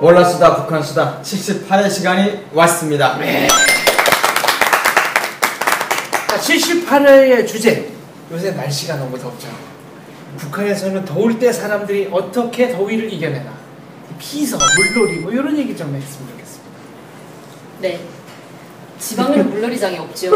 월화수다 북한수다 78회 시간이 왔습니다. 네. 78회의 주제, 요새 날씨가 너무 덥죠. 북한에서는 더울 때 사람들이 어떻게 더위를 이겨내나, 피서, 물놀이 뭐 이런 얘기 좀 했으면 좋겠습니다. 네, 지방에는 물놀이장이 없죠.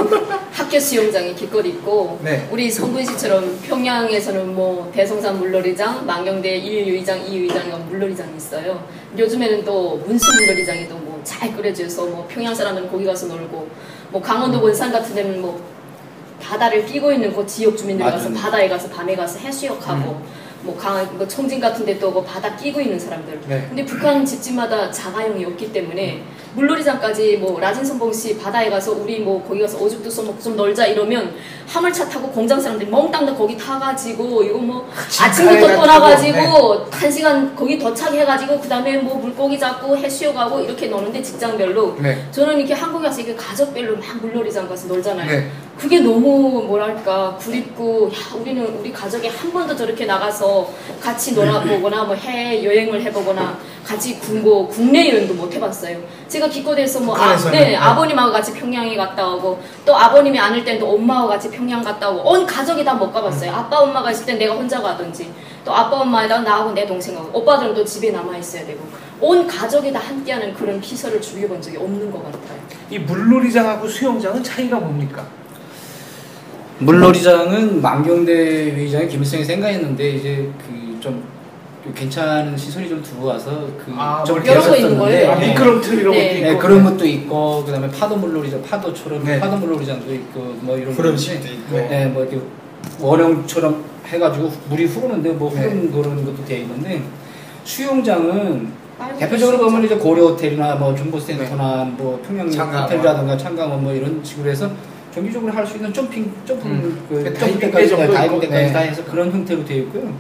학교 수영장이 길거리 있고, 네. 우리 성군시처럼 평양에서는 뭐 대성산 물놀이장, 망경대 1, 2위장, 2위장 물놀이장이 있어요. 요즘에는 또 문수 물놀이장이 또 뭐 잘 꾸려져서 뭐 평양 사람들은 거기 가서 놀고, 뭐 강원도 원산 같은 데는 뭐 바다를 끼고 있는 그 지역 주민들 가서 바다에 가서 밤에 가서 해수욕하고, 뭐 청진 같은 데 또 뭐 바다 끼고 있는 사람들. 네. 근데 북한 집집마다 자가용이 없기 때문에 물놀이장까지 뭐 라진선봉시 바다에 가서 우리 뭐 거기 가서 어죽도 써먹고 좀 놀자 이러면 화물차 타고 공장 사람들이 멍땅 다 거기 타가지고 이거 뭐 아침부터 떠나가지고 네. 1시간 거기 도착해가지고 그 다음에 뭐 물고기 잡고 해수욕하고 이렇게 노는데 직장별로. 네. 저는 이렇게 한국에 와서 이렇게 가족별로 막 물놀이장 가서 놀잖아요. 네. 그게 너무 뭐랄까 그립고, 야, 우리는 우리 가족이 한 번도 저렇게 나가서 같이 놀아보거나 뭐 해외 여행을 해보거나 같이 국내 여행도 못 해봤어요. 제가 기껏해서 뭐 아버님하고 같이 평양에 갔다 오고, 또 아버님이 아닐 때는 또 엄마하고 같이 평양 갔다 오고, 온 가족이 다 못 가봤어요. 아빠 엄마가 있을 땐 내가 혼자 가든지, 또 아빠 엄마에다가 나하고 내 동생하고, 오빠들은 또 집에 남아 있어야 되고, 온 가족이 다 함께하는 그런 피서를 즐겨본 적이 없는 것 같아요. 이 물놀이장하고 수영장은 차이가 뭡니까? 물놀이장은 망경대 회장이 김일성이 생각했는데 이제 그 좀 괜찮은 시설이 좀 들어와서 좀 여러 거 있는 거예요. 미끄럼틀 이런 것도 있고. 네, 그런 것도 있고, 그다음에 파도 물놀이장, 파도처럼 파도 물놀이장도 있고 뭐 이런 그런식도 있고. 네, 뭐 이렇게 원형처럼 해가지고 물이 흐르는데 뭐 흐르는 그런 것도 돼 있는데, 수영장은 대표적으로 보면 이제 고려 호텔이나 뭐 중보센터나 뭐 평양 호텔이라든가 창강원 뭐 이런 식으로 해서 정기적으로 할 수 있는 점핑 다이빙까지 다 해서 그런 형태로 되어 있고요.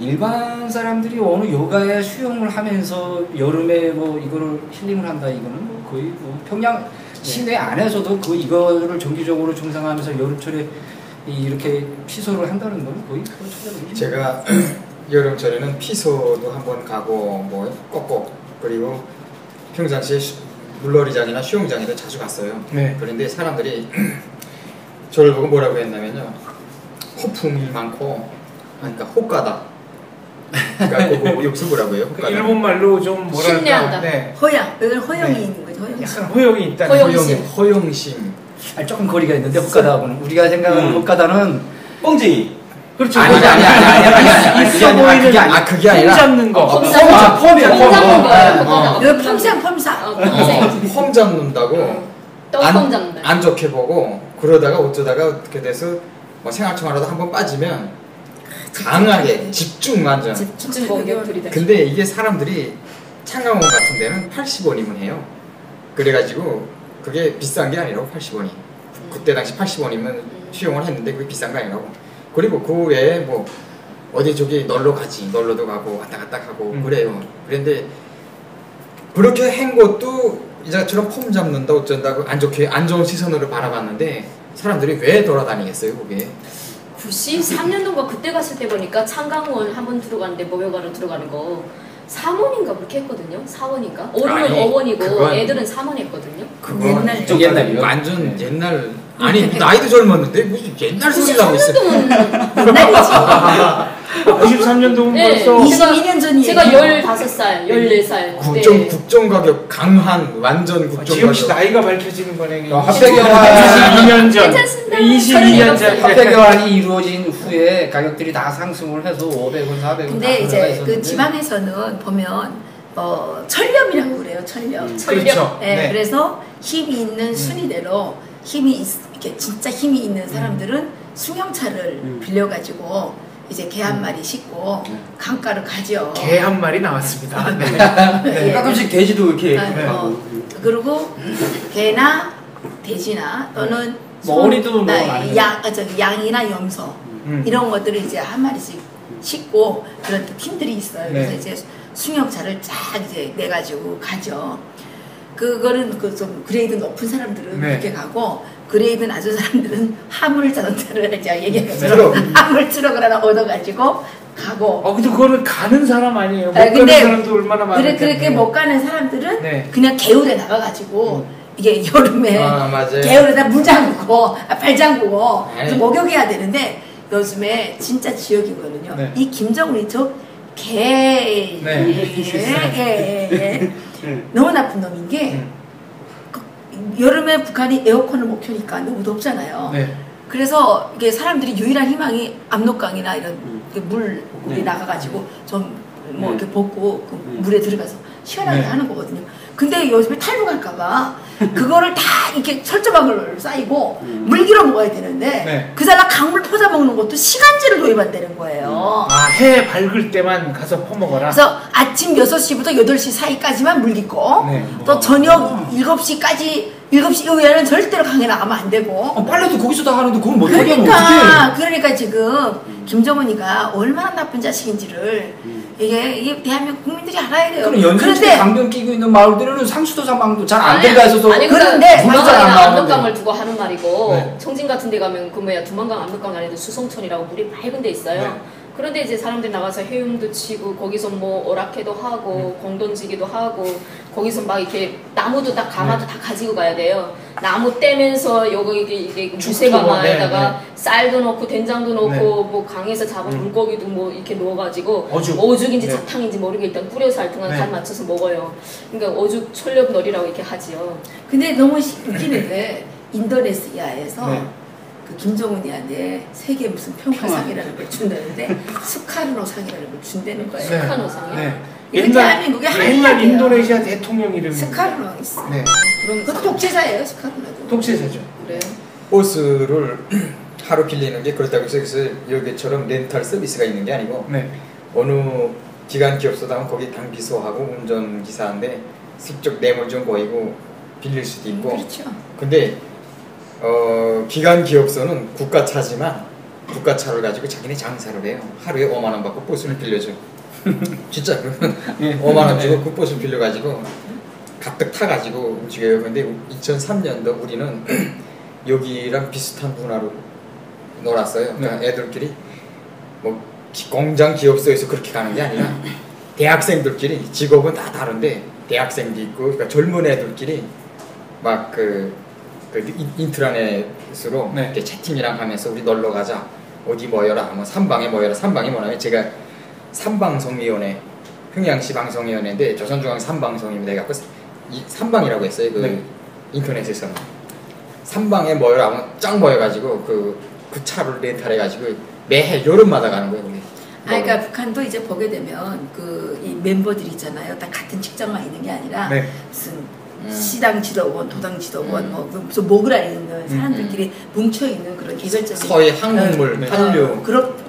일반 사람들이 어느 요가에 수영을 하면서 여름에 뭐 이거를 힐링을 한다, 이거는 뭐 거의 뭐 평양 시내 안에서도 이거를 정기적으로 정상하면서 여름철에 이렇게 피서를 한다는 건 거의 찾아보기. 제가 여름철에는 피서도 한번 가고 뭐 꼭꼭, 그리고 평상시에 물놀이장이나 수영장에도 자주 갔어요. 네. 그런데 사람들이 저를 보고 뭐라고 했냐면요, 호풍이 많고, 그러니까 호가다. 그러니까 여기서 뭐라고 해요? 그 일본 말로 좀 뭐랄까, 신뢰한다. 네. 이건 허영이 있는 거죠. 약간 허영이 있다. 허영심. 조금 거리가 있는데 헛가다하고는, 우리가 생각하는 헛가다는 뻥쟁이. 그렇죠. 아니, 있어 보이는, 그게 아니라 폼 잡는 거. 폼 잡는 거예요. 폼 잡는다고. 똥 잡는다. 안 좋게 보고, 그러다가 어쩌다가 어떻게 돼서 뭐 생활청화라도 한번 빠지면 강하게 집중 완전. 집중 공격들이 돼. 근데 이게 사람들이 창강원 같은 데는 80원이면 해요. 그래가지고 그게 비싼 게 아니라고. 80원이. 그때 당시 80원이면 수용을 했는데 그게 비싼 거 아니라고. 그리고 그 외에 뭐 어디 저기 놀러도 가고 왔다 갔다 하고 그래요. 그런데 그렇게 한 것도 이제처럼 폼 잡는다 어쩐다고 안 좋은 시선으로 바라봤는데, 사람들이 왜 돌아다니겠어요 그게. 93년도인가 그때 갔을 때 보니까 창강원 한번 들어가는데 모여가로 들어가는 거 3원인가 그렇게 했거든요. 4원인가? 어른은 5원이고 애들은 3원 했거든요. 그건 옛날이요. 완전 옛날. 아니 나이도 젊었는데 무슨 옛날 소리를 하고 있어요. 93년도면 벌써 22년 전이에요. 제가 15살, 14살. 국정가격 강한 완전 국정가격. 지금씨 나이가 밝혀지는 거네. 합백여환 22년 전. 괜찮습니다. 22년 전. 합백여환이 이루어진 후에 가격들이 다 상승을 해서 500원, 400원. 근데 이제 그 지방에서는 보면 천렴이라고 그래요. 천렴. 그렇죠. 네. 그래서 힘이 있는 순위대로 이렇게 진짜 힘이 있는 사람들은 승용차를 빌려가지고 이제 개 한 마리 싣고 강가를 가죠. 개 한 마리 나왔습니다. 네. 가끔씩 돼지도 이렇게. 그리고 개나 돼지나 또는 머리도 양이나 염소 이런 것들을 이제 한 마리씩 싣고 그런 팀들이 있어요. 그래서 이제 승용차를 쫙 이제 내가지고 가죠. 그거는 그 좀 그레이드 높은 사람들은 네. 그렇게 가고 그레이드 낮은 사람들은 화물 자동차를 제가 얘기한 네. 것처럼 화물 트럭을 하나 얻어가지고 가고. 근데 그거는 가는 사람 아니에요. 못 가는 근데 사람도 얼마나 많은데. 그렇게 못 가는 사람들은 네. 그냥 개울에 나가가지고 이게 여름에 맞아요. 개울에다 물 잠그고 발 잠그고 네. 그래서 목욕해야 되는데 요즘에 진짜 지역이거든요. 네. 이 김정은이 개 네. 너무 나쁜 놈인 게 여름에 북한이 에어컨을 못 켜니까 너무 덥잖아요. 네. 그래서 이게 사람들이 유일한 희망이 압록강이나 이런 그 물이 네. 나가가지고 좀 뭐 네. 이렇게 벗고 그 물에 들어가서 시원하게 네. 하는 거거든요. 근데 요즘에 탈북할까봐 그거를 다 이렇게 철조망을 쌓이고 물기로 먹어야 되는데 네. 그 사람 강물 퍼다 먹는 것도 시간제를 도입한다는 거예요. 해 밝을 때만 가서 퍼먹어라. 그래서 아침 6시부터 8시 사이까지만 물 깃고 네. 또 저녁 7시까지 7시 이후에는 절대로 강에 나가면 안 되고 빨래도 거기서 다 하는데 그건 못하게 하면 그러니까 지금 김정은이가 얼마나 나쁜 자식인지를 이게 대한민국 국민들이 알아야 돼요. 그럼 연sun집에 강변 끼고 있는 마을들은 상수도 사망도 잘 안 들어가 있어서 아니 그런데 물도 잘안 나오는데. 압록강을 두고 하는 말이고 네. 청진 같은 데 가면 그 뭐야 두만강 압록강 안에도 수성천이라고 물이 맑은 데 있어요. 네. 그런데 이제 사람들이 나가서 헤엄도 치고 거기서 뭐 오락회도 하고 공 던지기도 하고 거기서 막 이렇게 나무도 다 가마도 다 가지고 가야 돼요. 나무 떼면서 요거 이게 무쇠가마에다가 쌀도 넣고 된장도 넣고 네. 뭐 강에서 잡은 물고기도 뭐 이렇게 넣어가지고 네. 오죽인지 사탕인지 모르게 일단 뿌려서 알통한 네. 간 맞춰서 먹어요. 그러니까 오죽 철렵놀이라고 이렇게 하지요. 근데 너무 웃기는 게 인도네시아에서 네. 그 김정은이한테 세계 무슨 평화상이라는 걸 준다는데 스카르노 상이라는 걸 준다는 거예요. 네. 스카노상이요? 네. 이게 대한민국의 옛날 한약이에요. 인도네시아 대통령 이름이 스카르노 있어. 네. 그런 그것도 독재자예요, 스카르노도. 독재자죠. 그래요? 버스를 하루 빌리는 게 그렇다고 해서 여기처럼 렌탈 서비스가 있는 게 아니고 네. 어느 기관 기업소다 하면 거기 당비소하고 운전기사인데 슬쩍 뇌물 좀 보이고 빌릴 수도 있고 그렇죠. 근데 기관 기업소는 국가차지만 국가차를 가지고 자기네 장사를 해요. 하루에 5만 원 받고 버스를 빌려줘. 진짜 그러면 5만 원 주고 그 버스를 빌려가지고 가득 타가지고 움직여요. 근데 2003년도 우리는 여기랑 비슷한 문화로 놀았어요. 그러니까 애들끼리 뭐 공장 기업소에서 그렇게 가는 게 아니라 대학생들끼리 직업은 다 다른데 대학생도 있고 그러니까 젊은 애들끼리 막 그 인트라넷으로 네. 이렇게 채팅이랑 하면서 우리 놀러 가자 어디 모여라 뭐 삼방에 모여라. 삼방이 뭐냐면 제가 삼방송위원회 평양시 방송위원회인데 조선중앙 삼방송입니다. 해갖고 이 삼방이라고 했어요. 그 네. 인터넷에서는 삼방에 모여라 하면 쫙 모여가지고 그 차를 렌탈해가지고 매해 여름마다 가는 거예요. 우리. 그러니까 북한도 이제 보게 되면 그 이 멤버들이 있잖아요. 다 같은 직장만 있는 게 아니라 네. 무슨 시당 지도원, 도당 지도원, 뭐 무슨 목을 앓는 사람들끼리 뭉쳐 있는 그런 개별적인 서해 항공물, 한류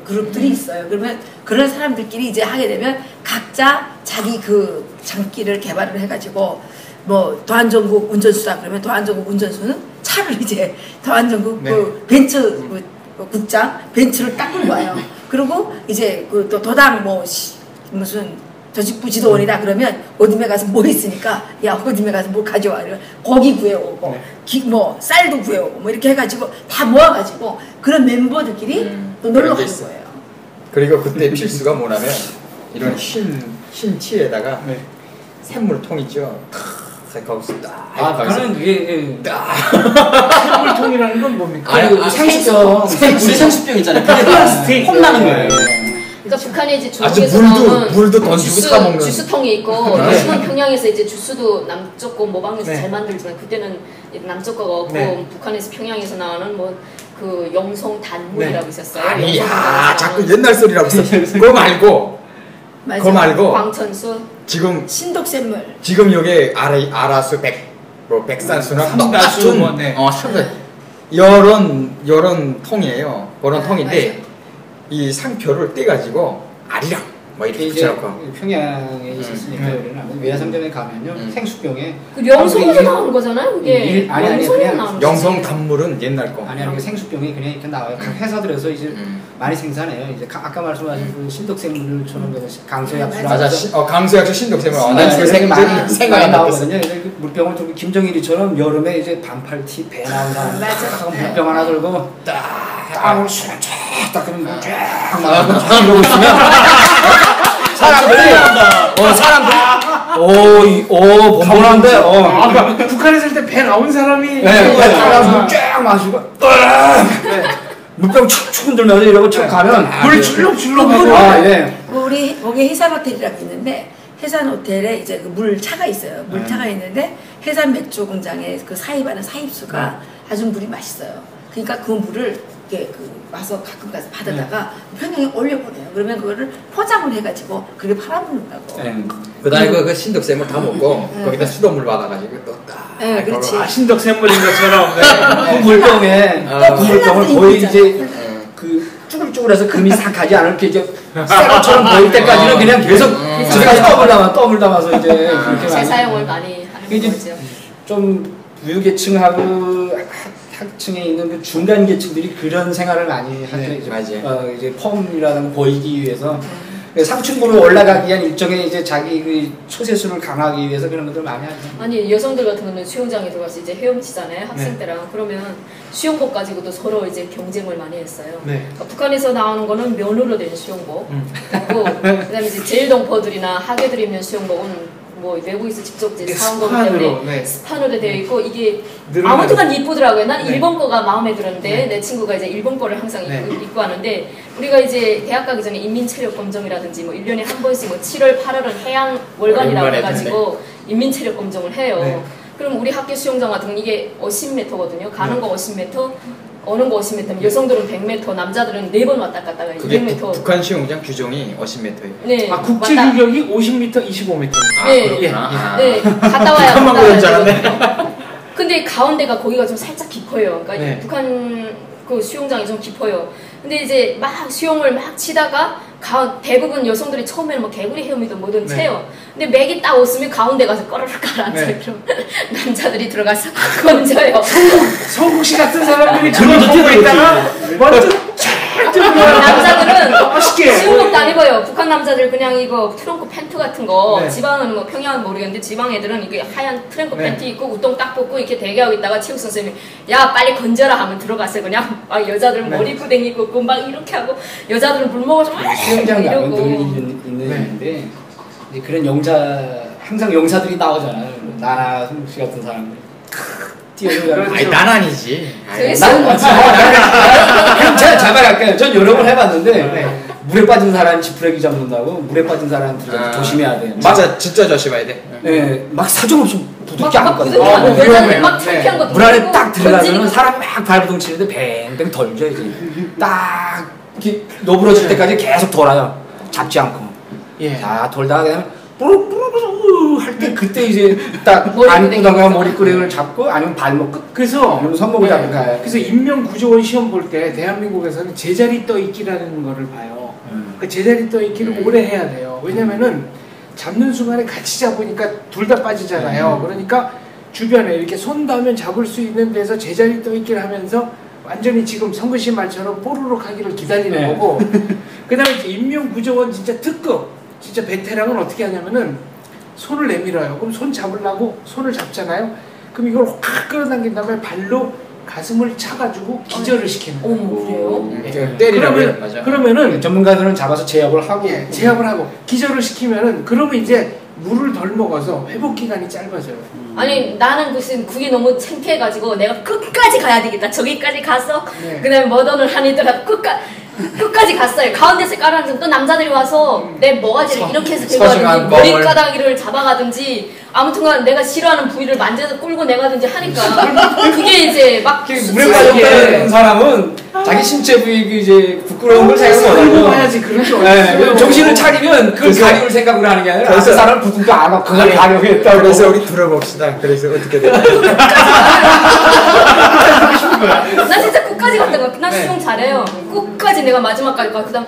그룹들이 있어요. 그러면 그런 사람들끼리 이제 하게 되면 각자 자기 그 장기를 개발을 해가지고 뭐 도안전국 운전수다 그러면 도안전국 운전수는 차를 이제 도안전국 네. 그 벤츠 그 국장 벤츠를 딱 끌고 와요. 그리고 이제 그 또 도당 뭐 무슨 조직부 지도원이다 그러면 어dim에 가서 뭐 있으니까 야 어dim에 가서 뭐 가져와 이러면 고기 구해오고 뭐 쌀도 구해오고 뭐 이렇게 해가지고 다 모아가지고 그런 멤버들끼리 또 놀러 가는 거예요. 그리고 그때 필수가 뭐냐면 이런 흰 티에다가 네. 샘물통 있죠. 거기서 딱 그거는 그게 샘물통이라는 건 뭡니까? 상수병 우리 상수병 있잖아요. 그게 플라스틱. 혼나는 거예요. 그러니까 북한에 이제 아주 중국에서 나오는 물도 돈 주고 사 먹는 주스통이 있고 네. 요즘은 평양에서 이제 주스도 남쪽 거 모방해서 네. 잘 만들지만 그때는 남쪽 거가 없고 네. 북한에서 평양에서 나오는 뭐 그 영송 단물이라고 있었어요. 아니야 자꾸 옛날 소리라고 했어. 그거 말고 맞아. 그거 말고 광천수 지금 신독샘물. 여기 아라수 백산수나 삼다수, 똑같은 뭐, 네. 요런 통이에요. 그런 통인데 맞아. 이 상표를 떼가지고 아리랑 뭐 이렇게 이제 붙여놓고. 평양에 있었으니까 우리는 아무래도 외화상점에 가면요 생수병에 그 명성에서 나오는 거잖아요. 그게 아니, 명성에서 그냥 나오는 영성 단물은 옛날 거. 아니 생수병이 그냥 이렇게 나와요. 각 회사들에서 이제 많이 생산해요. 이제 아까 말씀하신 그 신독생물처럼 강소약수 맞아. 강소약수 신독생물. 많이 생각이 나오거든요. 그 물병을 들고 김정일이처럼 여름에 이제 반팔티 배 나온 사람 딱 물병 하나 들고 딱 술을 쫙딱 그러면 쫙 나가고 이러고 있으면 사람들이 번번한데 그러니까 북한에 살 때 배 나온 사람이 쫙 마시고 물병 축축 흔들면서 이러고 척 가면 물 줄룩줄룩 우리 거기 해산 호텔이라고 있는데 해산 호텔에 이제 그 물차가 있어요. 물차가 있는데 해산 맥주 공장에 그 사입하는 사입수가 아주 물이 맛있어요. 그러니까 그 물을 이렇게 와서 가끔 가서 받아다가 평양에 올려보내요. 그러면 그거를 포장을 해가지고 그렇게 팔아먹는다고. 그다음에 그 신독샘을 다 먹고 거기다 수돗물 받아가지고 또 딱. 네, 그렇지. 신덕 샘물인 것처럼. 그 물병에 그 물병을 거의 이제 그 쭈글쭈글해서 금이 싹 가지 않을 게 이제 새 것처럼 보일 때까지는 그냥 계속 집에까지 떡을 담아서 이제 그렇게 재사용을 많이 하는 이제 거죠. 좀 부유계층하고 하층에 있는 그 중간 계층들이 그런 생활을 많이 하죠. 이제 펌이라는 보이기 위해서 상층부로 올라가기 위한 일종의 이제 자기 그 초세수를 강화하기 위해서 그런 것들 많이 하죠. 아니 여성들 같은 경우는 수영장에 들어가서 이제 헤엄치잖아요. 학생 때랑. 그러면 수영복 가지고도 서로 이제 경쟁을 많이 했어요. 그러니까 북한에서 나오는 거는 면으로 된 수영복. 그리고 그다음에 이제 제일동포들이나 하계들이 입는 수영복은 뭐 외국에서 직접 이제 사온 거기 때문에 스판으로 되어 있고 이게 아무튼간 이쁘더라고요. 난 일본 거가 마음에 들었는데 내 친구가 이제 일본 거를 항상 입고 하는데 우리가 이제 대학 가기 전에 인민체력검정이라든지 뭐 1년에 한 번씩 뭐 7월 8월은 해양 월간이라고 해가지고 인민체력검정을 해요. 그럼 우리 학교 수영장 같은 건 이게 50m거든요. 가는 거 50m, 오는 거 50m, 여성들은 100m, 남자들은 4번 왔다 갔다 가요. 200m. 북한 수영장 규정이 50m예요. 네. 국제 규격이 50m, 25m. 네. 네. 갔다 와요. 북한만 그런 줄 알았네. 근데 가운데가 거기가 좀 살짝 깊어요. 그러니까 북한 그 수영장이 좀 깊어요. 근데 이제 막 수영을 막 치다가 대부분 여성들이 처음에는 뭐 개구리 헤엄이든 뭐든 채요. 근데 맥이 딱 없으면 가운데 가서 꺼르륵 가라앉아요. 그럼 남자들이 들어가서 건져요. 성국 씨 같은 사람들이 저걸 보고 있다가 먼저 남자들은 수영복도 안 입어요. 북한 남자들 그냥 이거 트렁크 팬트 같은 거 지방은 뭐 평양은 모르겠는데 지방 애들은 이게 하얀 트렁크 팬트 입고 우동 딱 벗고 이렇게 대기하고 있다가 체육 선생님이 야 빨리 건져라 하면 들어갔어요. 그냥 막 여자들은 머리 구덩이 꽂고 막 이렇게 하고 여자들은 물 먹어서 막 수영장 가면 이러고. 늘 있는 일인데 그런 항상 용사들이 나오잖아요. 나나 성국 씨 같은 사람들 뛰어들어가는. 아니 난 아니지. 나는 그럼 제가 잘 말할게요. 전 여러 번 해봤는데 물에 빠진 사람 지푸레기 잡는다고 물에 빠진 사람들 조심해야 돼. 맞아, 진짜 조심해야 돼. 네, 막 사정없이 부둥켜 막 안거든요. 여자들 막 창피한 거 물 안에 딱 들어가면 사람 막 발부둥 치는데 뱅뱅 덜죠 이제. 딱 이렇게 노부러질 때까지 계속 돌아요. 잡지 않고. 자 돌다가 그다음에 뿌르르르 할 때 그때 이제 딱 안구다가 머리끄댕이를 잡고 아니면 발목 끝. 그래서 아니면 손목을 잡고 가요. 그래서 인명구조원 시험 볼 때 대한민국에서는 제자리 떠있기라는 거를 봐요. 그 제자리 떠있기를 오래 해야 돼요. 왜냐면은 잡는 순간에 같이 잡으니까 둘 다 빠지잖아요. 그러니까 주변에 이렇게 손 닿으면 잡을 수 있는 데서 제자리 떠있기를 하면서 완전히 지금 성근 씨 말처럼 뽀르륵 하기를 기다리는 거고 그 다음에 인명구조원 진짜 특급 진짜 베테랑은 어떻게 하냐면은 손을 내밀어요. 그럼 손 잡으려고 손을 잡잖아요. 그럼 이걸 확 끌어당긴 다음에 발로 가슴을 차가지고 기절을 시키는 거예요. 그래요? 때리라고요. 맞아. 그러면은 전문가들은 잡아서 제압을 하고 제압을 하고 기절을 시키면은 그러면 이제 물을 덜 먹어서 회복 기간이 짧아져요. 아니 나는 무슨 그게 너무 창피해가지고 내가 끝까지 가야 되겠다. 저기까지 가서 그다음에 머더는 한이더라도 끝까지 갔어요. 가운데서 깔아앉으면 또 남자들이 와서 내 뭐가지를 이렇게 해서 들고 가든지 머리카락을 잡아가든지 아무튼간 내가 싫어하는 부위를 만져서 끌고 내가든지 하니까 그게 이제 막 물에 빠졌다는 사람은 자기 신체 부위 이제 부끄러운 걸 생각 못 해야지. 그렇죠. 정신을 차리면 그걸 가리울 생각을 하는 게 아니라 그 사람 부분도 안 하고 그걸 가려겠다고. 그래서 우리 들어봅시다. 그래서 어떻게 돼? 난 진짜 끝까지 갔던 거야. 난 수영 잘해요. 끝까지 내가 마지막까지 가. 그다음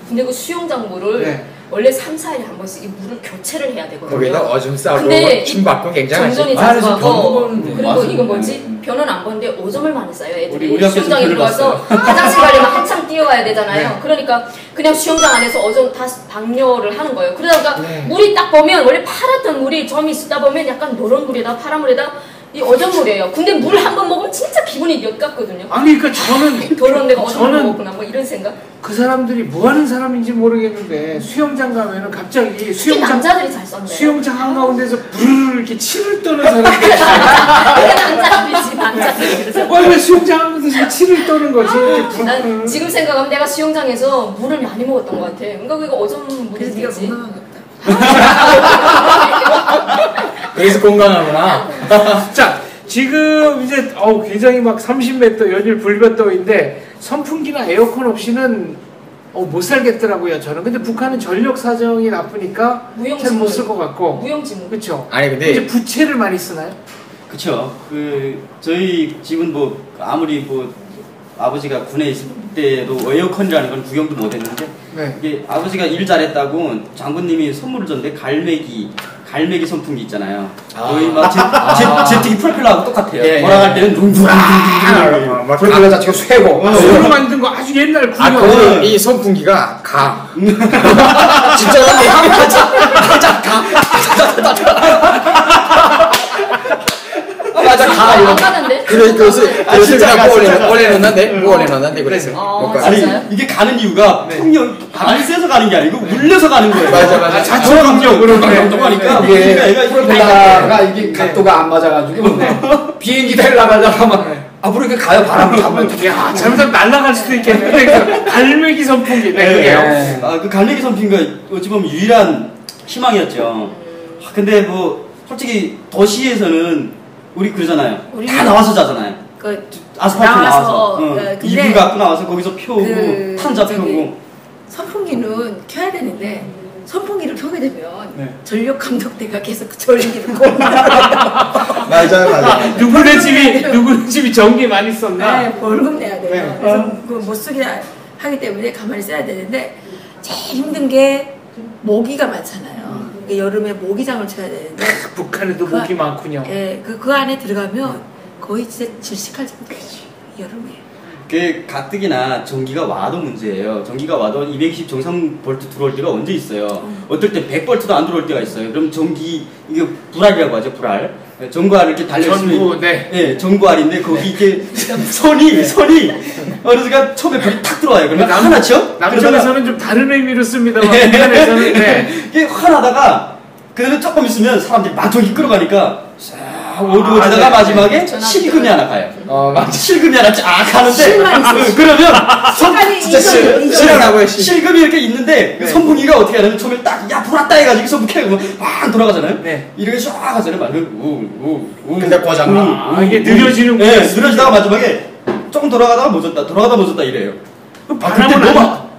근데 그 수영장 물을 네. 원래 3, 4일에 한 번씩 이 물을 교체를 해야 되거든요. 거기다 오줌 싸고 근데 침 받고 굉장하지. 정전이 아, 자주 그래서 가고 변 먹었는데. 그리고 맞습니다. 이건 뭐지? 변은 안 보는데 오줌을 많이 싸요 애들이. 우리 학교에서 수영장에 변을 들어가서 화장실 가려면 한참 뛰어가야 되잖아요. 네. 그러니까 그냥 수영장 안에서 오줌 다 방류를 하는 거예요. 그러다가 네. 물이 딱 보면 원래 파랗던 물이 점이 있다 보면 약간 노란 물에다 파란 물에다 이 어전물이에요. 근데 물 한 번 먹으면 진짜 기분이 역같거든요. 아니 그러니까 저는 더러운 데가 어전 저는 먹었구나 뭐 이런 생각. 그 사람들이 뭐 하는 사람인지 모르겠는데 수영장 가면은 갑자기 특히 수영장 남자들이 잘 썼네요. 수영장 한가운데서 부르르 이렇게 치를 떠는 사람들이 있어요. 그게 남자들이지 남자들이 그래서. 왜 수영장 하면서 치를 떠는 거지? 이렇게 난 부르르. 지금 생각하면 내가 수영장에서 물을 많이 먹었던 것 같아. 그러니까 그거 어전 그래서 네가 물이지. 건강한 것 같다. 그래서 건강하구나. 자, 지금 이제 굉장히 막 30m 연일 불볕더위인데 선풍기나 에어컨 없이는 못 살겠더라고요. 저는. 근데 북한은 전력 사정이 나쁘니까 잘 못 쓸 것 같고. 무용지물. 그렇죠. 아니 근데 이제 부채를 많이 쓰나요? 그쵸. 저희 집은 뭐 아무리 뭐 아버지가 군에 있을 때도 에어컨이라는 건 구경도 못 했는데 네. 이게 아버지가 일 잘했다고 장군님이 선물을 줬는데 갈매기 선풍기 있잖아요. 거의 막 제트기 프로펠러하고 똑같아요. 예, 예. 돌아갈 때는 둥둥둥둥둥. 막 프로펠러 자체가 쇠고. 손으로 만든 거 아주 옛날 아, 구경. 그거는 이 선풍기가 가. 진짜로 맞아 가. 맞아 가. 안 이거. 가는데? 그래서 진짜 그냥 가, 뭐 진짜 가. 올려놓는데 뭐 올려놓는데 그래서. 어, 못 가. 아니 진짜요? 이게 가는 이유가 평형 바람이 세서 가는 게 아니고 울려서 가는 거예요. 맞아. 자초강력으로 동동하니까 이게 애가 프로펠러가 이게 각도가 안 맞아가지고 비행기 달라가다가 막 앞으로 이렇게 가요. 바람을 타면 야, 잘못하면 날아갈 수도 있겠는데 그 갈매기 선풍기. 네, 그게요. 네. 그 갈매기 선풍기가 어찌 보면 유일한 희망이었죠. 근데 뭐 솔직히 도시에서는 우리 그러잖아요. 우리는 다 나와서 자잖아요. 그 아스팔트 나와서 근데 이불 갖고 나와서 거기서 펴고 그 탄자 저기 펴고. 선풍기는 켜야 되는데 선풍기를 켜게 되면 네. 전력 감독대가 계속 전기를 꼽는 맞아. 누구네 집이 전기 많이 썼나? 네, 벌금 내야 돼요. 네. 그래서 그 못 쓰게 하기 때문에 가만히 써야 되는데 제일 힘든 게 모기가 많잖아요. 여름에 모기장을 쳐야 되는데 북한에도 그 모기 많군요. 예, 그 안에 들어가면 거의 진짜 질식할 정도지 여름에. 그 가뜩이나 전기가 와도 문제예요. 전기가 와도 220 정상 볼트 들어올 때가 언제 있어요. 어떨 때 100볼트도 안 들어올 때가 있어요. 그럼 전기 이게 불알이라고 하죠. 불알. 전구알 이렇게 달려있으면 전구, 네. 예, 전구알인데 거기 이게 선이 어느 순간 처음에 불이 탁 들어와요. 그러면 하나 쳐? 남쪽에서는 좀 다른 의미로 씁니다만 북한에서는 네. 이게 화나다가 그러면 조금 있으면 사람들이 막 전기 끌어가니까 싹 어두워지다가 네. 마지막에 전화 실금이 하나 가요. 맞아. 실금이 하나 쫙 가는데 실만 있어. 그러면 시간이 진짜 이거 싫어라고요. 씨. 실금이 이렇게 있는데 그 네. 선풍기가 어떻게 하냐면 처음에 딱 야 불 왔다 해가지고 선풍기 켜고 막 돌아가잖아요. 네. 이렇게 쫙 가잖아요. 우우우 근데 고장나. 이게 느려지는 네, 거예요. 느려지다가 마지막에 조금 돌아가다가 멈췄다 이래요.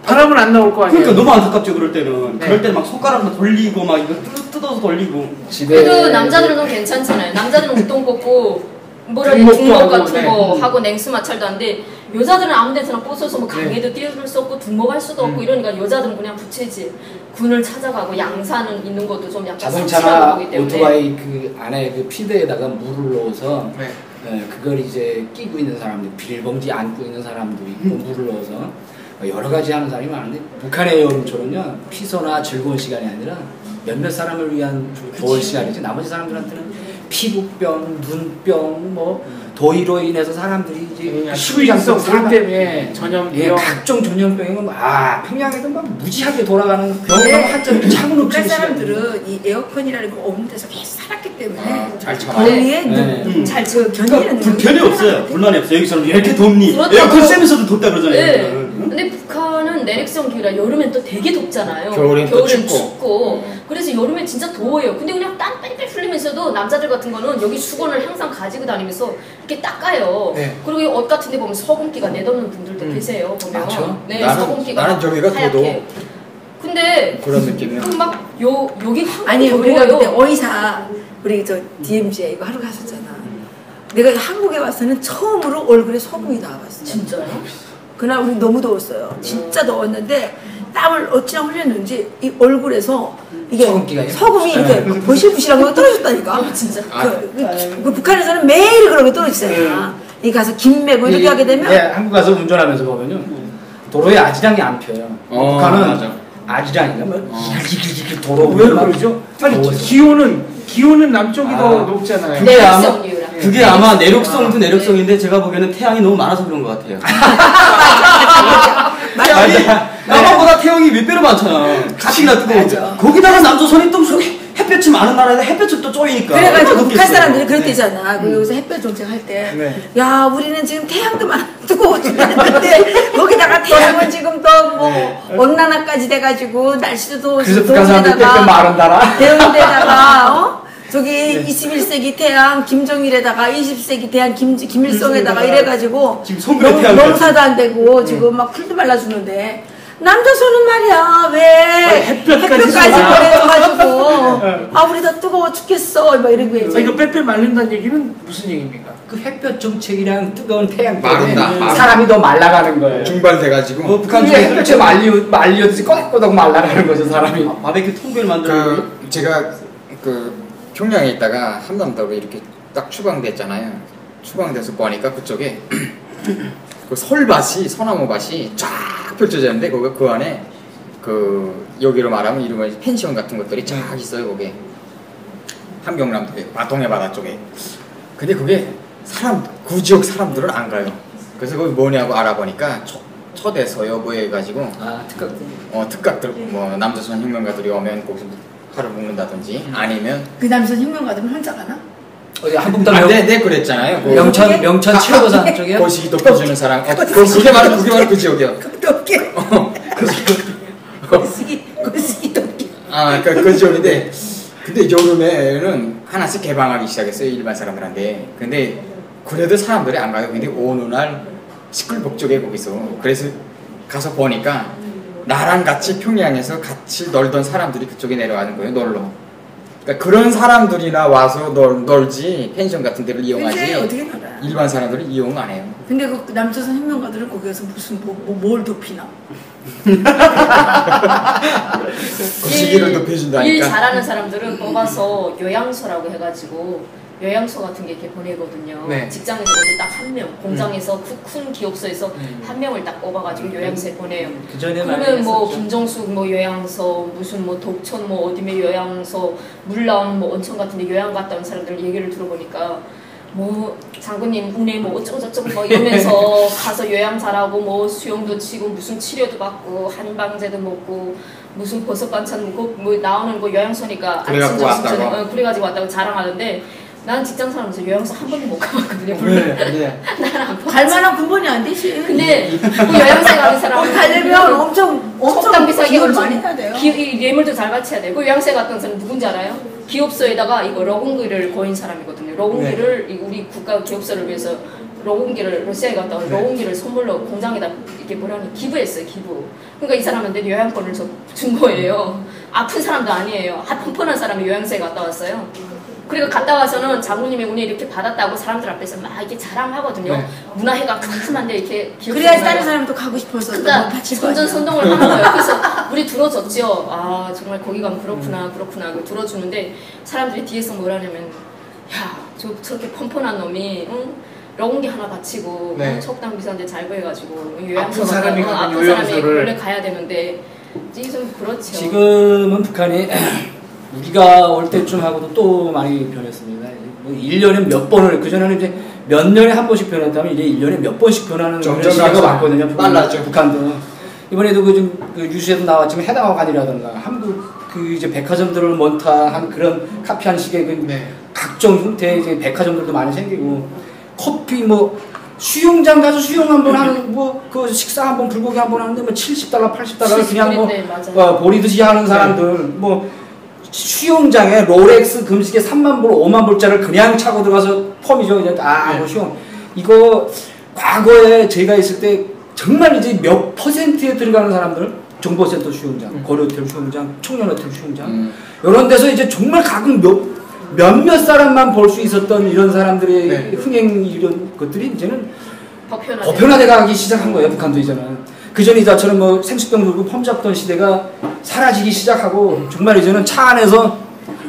바람은 안 나올 거 아니에요. 그러니까 너무 안타깝죠. 그럴 때는 네. 그럴 때는 막 손가락으로 돌리고 막 이거 뜯어서 돌리고. 그래도 남자들은 좀 괜찮잖아요. 남자들은 우동 뽑고 뭐라 해야 등목도 등목 하고, 같은 네. 거 하고 냉수 마찰도 안 돼. 여자들은 아무 데서나 부숴서 뭐 강에도 띄워줄 수 없고 등목할 수도 없고 이러니까 여자들은 그냥 부채질 군을 찾아가고 양산은 있는 것도 좀 약간 상실하는 자동차나 거기 때문에. 오토바이 그 안에 그 피드에다가 물을 넣어서 네. 그걸 이제 끼고 있는 사람들, 비닐봉지 안고 있는 사람도 있고 물을 넣어서 여러 가지 하는 사람이 많은데 북한의 여름처럼요 피서나 즐거운 시간이 아니라 몇몇 사람을 위한 좋은 시간이지 나머지 사람들한테는 피부병, 눈병, 뭐 더위로 인해서 사람들이 이제 식후인성 물 때문에 전염병. 예, 각종 전염병이면 평양에도 막 무지하게 돌아가는 병원 네. 한참 차고 북한 넘치는 시간. 사람들은 이 에어컨이라는 거 없는 데서 계속 살았기 때문에 잘 참아요. 더위에 네. 잘 견디는 그러니까 불편이 없어요. 불난이 없어요. 여기서는 왜 이렇게 덥니? 그렇다고- 에어컨 쐬면서도 덥다 그러잖아요. 네. 응? 근데 북한은 내륙성 기후라 여름엔 또 되게 덥잖아요. 겨울엔 또 겨울엔 춥고. 춥고. 그래서 여름엔 진짜 더워요. 근데 그냥 땀 뺑뺑 흘리면서도 남자들 같은 거는 여기 수건을 항상 가지고 다니면서 이렇게 닦아요. 네. 그리고 이 옷 같은 데 보면 소금기가 내덮는 분들도 계세요. 보면. 맞죠. 네, 나는- 소금기가 나는 저기가 하얗게. 근데 그런 느낌이야. 여기 한국 아니 우리가 그때 더워요. 어이사 우리 저 DMZ에 이거 하러 갔었잖아. 내가 한국에 와서는 처음으로 얼굴에 소금이 나와봤어. 진짜요? 그날 우리 너무 더웠어요. 진짜 더웠는데 땀을 어찌나 흘렸는지 이 얼굴에서 이게 소금기가 소금이 이렇게 보실보실한 거 떨어졌다니까. 진짜. 그 북한에서는 매일 그런 게 떨어지잖아. 이 가서 김 메고 이렇게 하게 되면 예, 한국 가서 운전하면서 보면요 도로에 아지랑이 안 펴요. 북한은 맞아. 아지랑이가 뭐 도로 왜 그러죠? 아니 기온은 남쪽이 더 높잖아요. 그게 아마 내력성 이유라. 그게 아마 내력성도 내력성인데 제가 보기에는 태양이 너무 많아서 그런 것 같아요. 태양이 남한보다 태양이 몇 배로 많잖아. 가시나 뜨거워. 맞아. 거기다가 남조선이 또 햇볕이 많은 나라에다 햇볕이 또 쪼이니까. 그래가지고 북한 사람들이 그랬대잖아. 그 여기서 햇볕 정책할 때, 네. 야 우리는 지금 태양도 많아 뜨거워 죽겠는데 거기다가 태양은 지금 또 뭐 온난화까지 돼가지고 날씨도 더워서 그래서 북한 사람들 빽빽 마른다라. 대운데다가 저기 21세기 태양 김정일에다가 20세기 태양 김일성에다가 이래가지고 지금 송글의 태양까지. 농사도 안 되고 지금 막 풀도 발라주는데 남조선은 말이야 왜 햇볕까지 보내줘가지고 아 우리 다 뜨거워 죽겠어 막 이러고 아, 이거 빼빼 말린다는 얘기는 무슨 얘기입니까? 그 햇볕 정책이랑 뜨거운 태양 마른다, 때문에 마른다. 사람이 더 말라가는 거예요. 중발돼가지고 북한 중에 햇볕에 말리듯이 꼬닥꼬닥 말라가는 거죠 사람이. 바베큐 통배를 만드는 거. 제가 그 평양에 있다가 한남도로 이렇게 딱 추방됐잖아요. 추방돼서 보니까 그쪽에 그 설밭이 소나무밭이 쫙 펼쳐져 있는데 그 안에 그 여기로 말하면 이름은 펜션 같은 것들이 쫙 있어요. 거기에 함경남도에 바통의 바다 쪽에. 근데 그게 그 지역 사람들은 안 가요. 그래서 거기 뭐냐고 알아보니까 초대서요 뭐 해가지고 특각들 뭐 남조선 혁명가들이 오면 거기서 하루 묵는다든지 아니면 그 남조선 혁명가들은 혼자 가나? 어디 한북당 네 그랬잖아요. 그 명천 7호선 쪽이요? 거시기 덮어주는 사람. 그게 바로 그 지역이요. 덮개 거시기 덮개 그 지역인데 근데 여름에는 하나씩 개방하기 시작했어요 일반 사람들한테. 근데 그래도 사람들이 안 가요. 근데 어느 날 시끌벅적해 거기서. 그래서 가서 보니까 나랑 같이 평양에서 같이 놀던 사람들이 그쪽에 내려가는 거예요 놀러. 그러니까 그런 사람들이나 와서 놀지 펜션 같은 데를 이용하지 근데 어떻게 놀아? 일반 사람들은 이용 안 해요. 근데 그 남조선 혁명가들은 거기에서 무슨 뭘 덮이나? 그 시기를 덮여준다니까. 일 잘하는 사람들은 뽑아서 요양소라고 해가지고 요양소 같은 게 이렇게 보내거든요. 네. 직장에서 딱 한 명, 공장에서 큰 기업소에서 한 명을 딱 뽑아가지고 요양소에 보내요. 그 전에 그러면 뭐 김정숙 뭐 요양소, 무슨 뭐 독천 뭐 어디며 요양소, 물라운 뭐 온천 같은데 요양 갔다 온 사람들 얘기를 들어보니까 뭐 장군님 운에 뭐 어쩌고저쩌고 뭐 이러면서 가서 요양 잘하고 뭐 수영도 치고 무슨 치료도 받고 한방제도 먹고 무슨 버섯 반찬 뭐 나오는 거 요양소니까 그래가지고 왔다고? 그래가지고 왔다고 자랑하는데 난 직장 사람에서 요양소 한 번도 못 가봤거든요. 네. 나는 안 가봤지. 갈 만한 근본이 안 되지. 근데 그 요양소에 가는 사람은 가려면 엄청 비싸게 기여를 많이 해야 돼요. 예물도 잘 바쳐야 돼요. 그 요양소에 갔던 사람 누군지 알아요? 기업소에다가 이거 러공기를 거인 사람이거든요. 러공기를 우리 국가 기업소를 위해서 러공기를 러시아에 갔다 온 러공기를 선물로 공장에다 이렇게 뭐라니 기부했어요. 기부. 그러니까 이 사람한테 요양권을 준 거예요. 아픈 사람도 아니에요. 펑펑한 사람이 요양소에 갔다 왔어요. 그리고 갔다 와서는 장군님의 운에 이렇게 받았다고 사람들 앞에서 막 이렇게 자랑하거든요. 네. 문화회가 큼큼한데 이렇게 그래야지 다른 사람도 가고 싶어서 그러니까 바칠 거 아니야. 선전선동을 하는 거예요. 그래서 우리 들어줬죠. 아 정말 거기 가면 그렇구나 그 들어주는데 사람들이 뒤에서 뭐라냐면 야 저렇게 펀펀한 놈이 응? 러공기 하나 바치고 네. 척당 비싼데 잘 구해가지고 아픈 요양소 사람이 갔다 가면 아픈 사람이 요양소를. 원래 가야 되는데 이게 좀 그렇죠. 지금은 북한이 우리가 올 때쯤하고도 또 많이 변했습니다. 뭐 1년에 몇 번을, 그전에는 이제 몇 년에 한 번씩 변했다면 이제 1년에 몇 번씩 변하는 점점 시기가 많거든요. 빨라져. 북한도. 이번에도 그 뉴스에도 나왔지만 해당화관이라든가 한국 그 이제 백화점들을 monta한 그런 카피한 식의 그 네. 각종 형태의 이제 백화점들도 많이 생기고 커피 뭐 수영장 가서 수영 한번 하는 뭐 그 식사 한번 불고기 한번 하는데 뭐 $70, $80 그냥 뭐 맞아요. 보리듯이 하는 사람들 뭐 수영장에 롤렉스 금식에 3만 불, 5만 불짜리를 그냥 차고 들어가서 펌이죠. 그냥 뭐 수영. 이거 과거에 제가 있을 때 정말 이제 몇 퍼센트에 들어가는 사람들, 정보센터 수영장, 거리호텔 수영장, 청년호텔 수영장 이런 데서 이제 정말 가끔 몇몇 사람만 볼 수 있었던 이런 사람들의 흥행 이런 것들이 이제는 보편화돼 가기 시작한 거예요. 북한도 이제는. 그전 이자처럼 뭐 생수병 들고 펌 잡던 시대가 사라지기 시작하고 정말 이제는 차 안에서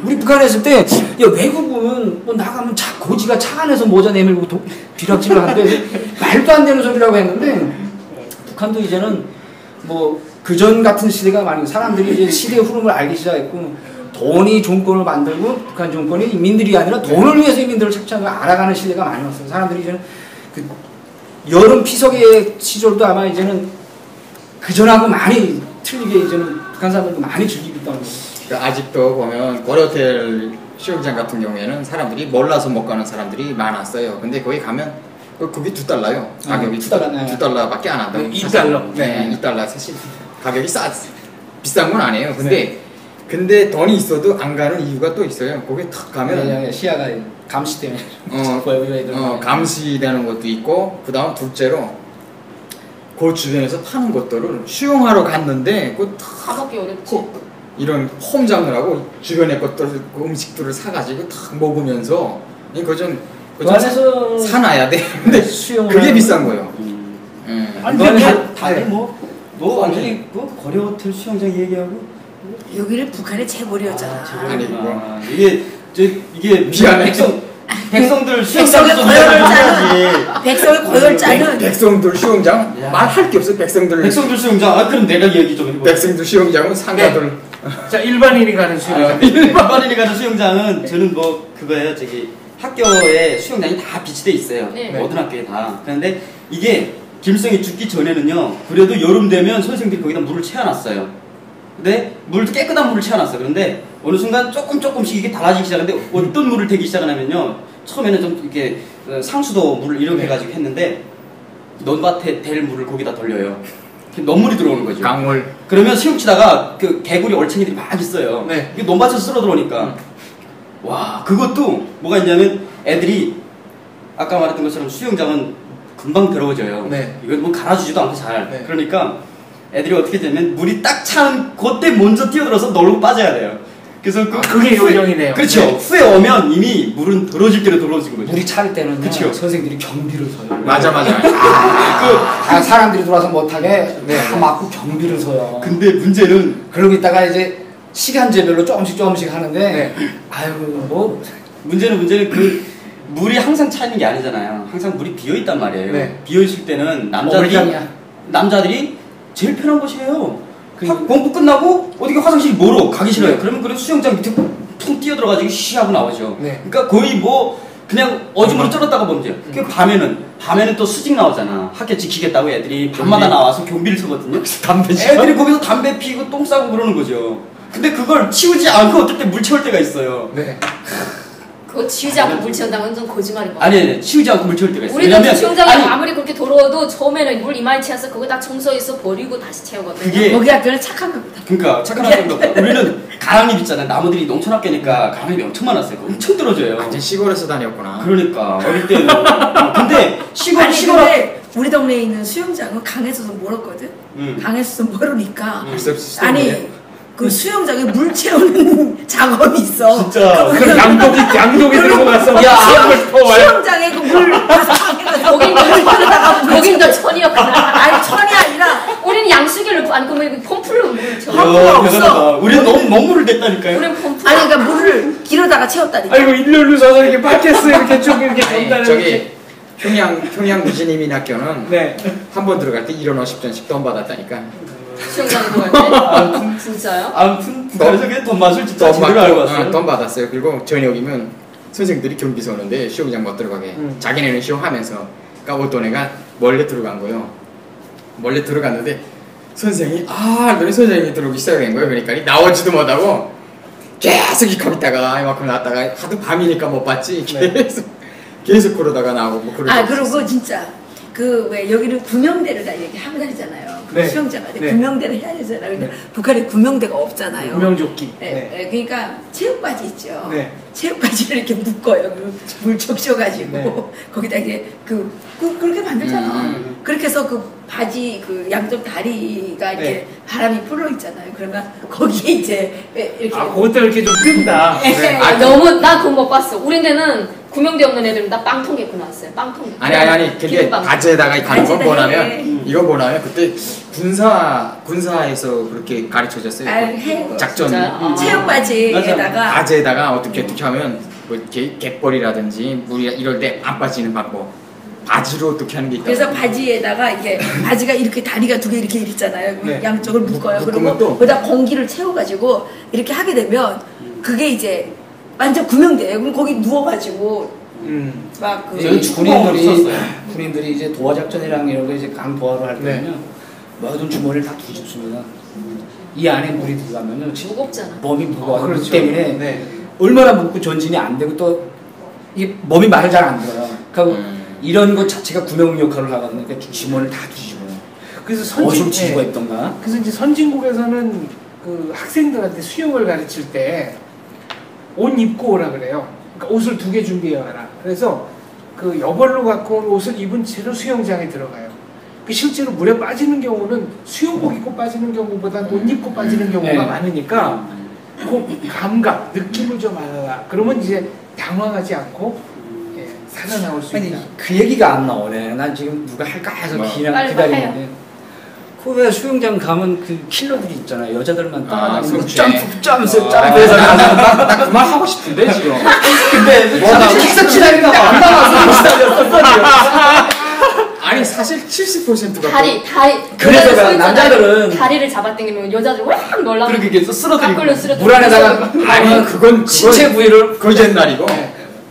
우리 북한에 있을 때 야, 외국은 뭐 나가면 고지가 차 안에서 모자 내밀고 벼락질을 하는데 말도 안 되는 소리라고 했는데 북한도 이제는 뭐 그전 같은 시대가 많이 사람들이 이제 시대의 흐름을 알기 시작했고 돈이 정권을 만들고 북한 정권이 인민들이 아니라 돈을 위해서 인민들을 착취하는 걸 알아가는 시대가 많이 왔어요. 사람들이 이제는 그 여름 피서의 시절도 아마 이제는 그전하고 많이 틀리게 이제는 북한 사람들도 많이 즐기고 있다는 거예요. 그러니까 아직도 보면 고려호텔 수영장 같은 경우에는 사람들이 몰라서 못 가는 사람들이 많았어요. 근데 거기 가면 그게 $2요. 가격이 $2밖에 안 한다고. 네, $2. 네, $2. 사실 가격이 비싼 건 아니에요. 근데 돈이 있어도 안 가는 이유가 또 있어요. 거기 탁 가면 시야가 감시 때문에 감시되는 것도 있고, 그 다음 둘째로 그 주변에서 파는 것들을 수용하러 갔는데 사먹기 어렵지. 이런 홈 잡느라고 주변의 것들, 그 음식들을 사가지고 탁 먹으면서 그거 좀 안에서 사놔야 돼. 근데 그게 비싼 거예요. 아니, 다들 뭐 완전히 뭐 고려호텔 수영장 얘기하고 여기는 북한의 재벌이었잖아. 아니 뭐 이게 미안해. 백성들 백성의 수영장 좀 고열을 해야지. 짜는 백성의 고열 짜는 백성들 수영장 야. 말할 게 없어. 백성들 수영장. 그럼 내가 얘기 좀 해봐. 백성들 수영장은 상가들 자, 일반인이 가는 수영장. 일반인이 가는 수영장은 저는 뭐 그거예요. 저기 학교에 수영장이 다 비치돼 있어요. 네. 모든 학교에 다. 그런데 이게 김일성이 죽기 전에는요. 그래도 여름 되면 선생님들이 거기다 물을 채워놨어요. 근데 물도 깨끗한 물을 채워놨어. 그런데 어느 순간 조금씩 이게 달라지기 시작하는데 어떤 물을 대기 시작하냐면요. 처음에는 좀 이렇게 상수도 물을 이렇게 해가지고 했는데 논밭에 댈 물을 거기다 돌려요. 논물이 들어오는 거죠. 강물. 그러면 수영치다가 그 개구리 얼챙이들이 막 있어요. 네. 이게 논밭에서 쓸어 들어오니까 와, 그것도 뭐가 있냐면 애들이 아까 말했던 것처럼 수영장은 금방 더러워져요. 네. 이거 뭐 갈아주지도 않고 잘. 네. 그러니까 애들이 어떻게 되면 물이 딱 차는 그때 먼저 뛰어들어서 놀고 빠져야 돼요. 그래서 그게 요령이네요. 그렇죠. 네. 후에 오면 이미 물은 더러워질 대로 더러워진 거죠. 물이 차를 때는 그쵸. 선생들이 경비를 서요. 맞아. 사람들이 들어와서 못하게 다 막고 경비를 서요. 근데 문제는 그러고 있다가 이제 시간제별로 조금씩 하는데 네. 아유 뭐 문제는 그 물이 항상 차 있는 게 아니잖아요. 항상 물이 비어 있단 말이에요. 네. 비어 있을 때는 얼짱이야. 남자들이 제일 편한 곳이에요. 공부 끝나고 어디가 화장실 멀어 가기 싫어요. 그러면 그래 수영장 밑에 퉁 뛰어들어가지고 쉬하고 나오죠. 네. 그러니까 거의 뭐 그냥 어중으로 쩔었다가 보면 그 밤에는 또 수직 나오잖아. 학교 지키겠다고 애들이 밤마다 나와서 경비를 서거든요. 애들이 거기서 담배 피고 똥 싸고 그러는 거죠. 근데 그걸 치우지 않고 어떨 때 물 채울 때가 있어요. 네. 그거 치우지 않고 물 채운다는 건 좀 거짓말인 거 같아. 아니 치우지 않고 물 채울 때가 있어요. 우리도 수영장에 아무리 그렇게 더러워도 처음에는 물 이마에 채워서 그거 다 청소해서 버리고 다시 채우거든요. 그게 여기 학교는 착한 겁니다. 그러니까 착한 학교인 것 같아. 우리는 가랑잎 있잖아요. 나무들이 농촌 학교니까 가랑잎이 엄청 많았어요. 엄청 떨어져요. 완전 시골에서 다녔구나. 그러니까 어릴 때는. 근데 시골 근데 우리 동네에 있는 수영장은 강에서 좀 멀었거든. 강에서 좀 멀으니까 아니 그 수영장에 물 채우는 작업이 있어. 진짜. 그럼 양동이 들고 가서 수영장에 그 물 거긴 더 천이었구나. 아니 천이 아니라 우리는 양수기를 아니 그러면 펌프로 물을 채워. 펌프가 없어. 대단하다. 우리는 너무 물을 댔다니까요. 우리는 펌프. 아니 그러니까 물을 길어다가 채웠다니까. 아이고 일렬로 서서 이렇게 팟캐스트 이렇게 쭉 이렇게 아니, 전달해. 저기 평양 무진이민학교는 네. 한 번 들어갈 때 1원 50전씩 돈 받았다니까. 수영장에 들어갈 때. 진짜요? 아무튼 북한에서 그냥 돈 맛을 진짜 제대로 알고 왔어요. 돈 받았어요. 그리고 저녁이면 선생들이 경비 서는데 수영장 못 들어가게. 자기네는 수영하면서. 그러니까 어떤 애가 몰래 들어간 거예요. 몰래 들어갔는데 선생이 너네 선생님이 들어오기 시작한 거예요. 그러니까 나오지도 못하고 계속 이 있다가 이만큼 나왔다가 하도 밤이니까 못 봤지. 계속 그러다가 나오고 뭐 그러고. 그리고 진짜 그 왜 여기는 구명대를 다 얘기하고 다니잖아요. 네. 수영장한테 네. 구명대를 해야 되잖아요. 근데 북한에 구명대가 없잖아요. 구명조끼. 네. 그러니까 체육바지 있죠. 네. 체육바지를 이렇게 묶어요. 물 적셔가지고 네. 거기다 이제 그렇게 만들잖아. 그렇게 해서 그 바지 그 양쪽 다리가 이렇게 네. 바람이 불어 있잖아요. 그러면 거기에 이제 이렇게 그것도 이렇게 좀 뜬다. 네. 너무 나 그거 못 봤어. 우리 데는 구명대 없는 애들은 다 빵통 개고 나왔어요. 빵통. 아니 근데 기름빵. 바지에다가 가는 건 바지에다가 뭐냐면 해. 이거 뭐냐면 그때 군사에서 그렇게 가르쳐줬어요. 해요. 작전 진짜? 아. 체육 바지에다가 바지에다가 어떻게 하면 뭐 이렇게 갯벌이라든지 물이 이럴 때 안 빠지는 방법. 바지로 어떻게 하는 게 있다. 그래서 바지에다가 이게 바지가 이렇게 다리가 두 개 이렇게 있잖아요. 네. 양쪽을 묶어요. 묶으면 그리고 또- 거기다 공기를 채워가지고 이렇게 하게 되면 그게 이제 완전 구명대예요. 그럼 거기 누워가지고 막 그 저희 군인들이 이제 도하 작전이랑 이런 거 이제 강 도하를 할 때는요 모든 주머니를 다 뒤집습니다. 이 안에 물이 들어가면은 무겁잖아. 몸이 무거워. 그렇죠. 그렇기 때문에 네. 얼마나 묵고 전진이 안 되고 또 이게 몸이 말을 잘 안 들어요. 그러니까 이런 것 자체가 구명 역할을 하거든요. 그러니까 주머니를 다 뒤집어요. 그래서 옷을 뒤집어 입던가. 그래서 이제 선진국에서는 그 학생들한테 수영을 가르칠 때 옷 입고 오라 그래요. 그러니까 옷을 2개 준비해 와라. 그래서 그 여벌로 갖고 온 옷을 입은 채로 수영장에 들어가요. 그 실제로 물에 빠지는 경우는 수영복 입고 빠지는 경우보다 옷 입고 빠지는 경우가 네. 많으니까 그 감각, 느낌을 좀 알아라. 그러면 이제 당황하지 않고 예, 살아나올 수 아니 있다. 그 얘기가 안 나오네. 난 지금 누가 할까 해서 그냥 빨리 기다리는데. 그 왜 수영장 가면 그 킬러들이 있잖아요. 여자들만 따라다니는 점프해서 나 그 말 하고 싶은데 지금. 근데 뭐가 킥서 치다니까 안 나와서 아니 사실 70%가 다리 그래서 여자들 남자들은 다리를 잡아당기면 여자들 확 놀라. 그렇게 계속 쓰러뜨리고 물 안에다가 아니 그건 신체 부위를 그